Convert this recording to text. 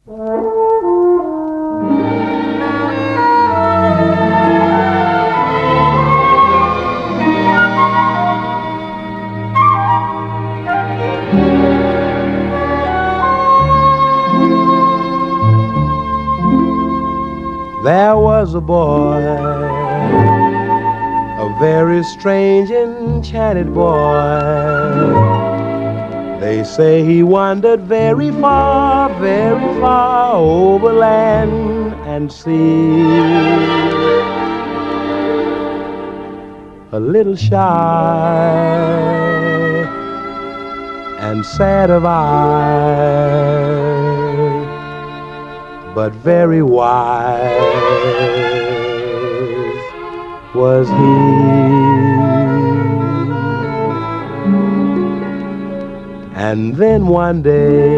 There was a boy, a very strange, enchanted boy. They say he wandered very far over land and sea. A little shy and sad of eye, but very wise was he. And then one day